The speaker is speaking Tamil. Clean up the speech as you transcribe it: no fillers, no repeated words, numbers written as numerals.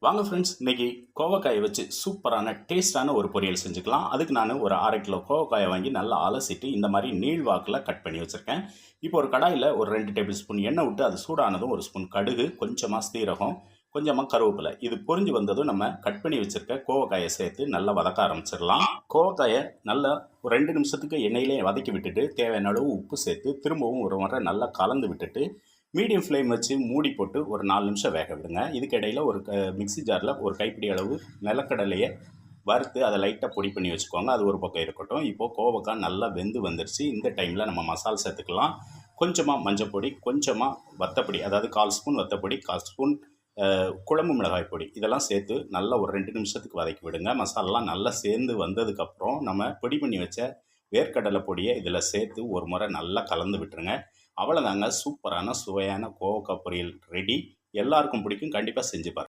வாங்க ஃப்ரெண்ட்ஸ், இன்னைக்கு கோவக்காயை வச்சு சூப்பரான டேஸ்டான ஒரு பொரியல் செஞ்சுக்கலாம். அதுக்கு நான் ஒரு 1/2 கிலோ கோவக்காயை வாங்கி நல்லா அலசிட்டு இந்த மாதிரி நீள்வாக்கில் கட் பண்ணி வச்சுருக்கேன். இப்போ ஒரு கடாயில் ஒரு 2 டேபிள் ஸ்பூன் எண்ணெய் விட்டு அது சூடானதும் 1 ஸ்பூன் கடுகு, கொஞ்சமாக சீரகம், கொஞ்சமாக கருவேப்பிலை இது பொரிஞ்சு வந்ததும் நம்ம கட் பண்ணி வச்சுருக்க கோவக்காயை சேர்த்து நல்லா வதக்க ஆரம்பிச்சிடலாம். கோவக்காயை நல்லா ஒரு 2 நிமிஷத்துக்கு எண்ணெயிலே வதக்கி விட்டுட்டு தேவையான அளவு உப்பு சேர்த்து திரும்பவும் ஒரு முறை நல்லா கலந்து விட்டுட்டு மீடியம் ஃப்ளேம் வச்சு மூடி போட்டு ஒரு 4 நிமிஷம் வேக விடுங்க. இதுக்கு இடையில் ஒரு மிக்ஸி ஜாரில் ஒரு கைப்பிடி அளவு நிலக்கடலையை வறுத்து அதை லைட்டாக பொடி பண்ணி வச்சுக்கோங்க. அது ஒரு பக்கம் இருக்கட்டும். இப்போது கோவக்காய் நல்லா வெந்து வந்துருச்சு. இந்த டைமில் நம்ம மசாலா சேர்த்துக்கலாம். கொஞ்சமாக மஞ்சப்பொடி, கொஞ்சமாக வத்தப்பொடி, அதாவது 1/4 ஸ்பூன் வத்தப்பொடி, 1/4 ஸ்பூன் குழம்பு மிளகாய் பொடி இதெல்லாம் சேர்த்து நல்லா ஒரு 2 நிமிஷத்துக்கு வதக்கி விடுங்க. மசாலாலாம் நல்லா சேர்ந்து வந்ததுக்கப்புறம் நம்ம பொடி பண்ணி வச்ச வேர்க்கடலை பொடியை இதில் சேர்த்து ஒரு முறை நல்லா கலந்து விட்டுருங்க. அவ்வளோதாங்க, சூப்பரான சுவையான கோவக்காய் பொரியல் ரெடி. எல்லாருக்கும் பிடிக்கும். கண்டிப்பாக செஞ்சு பாருங்கள்.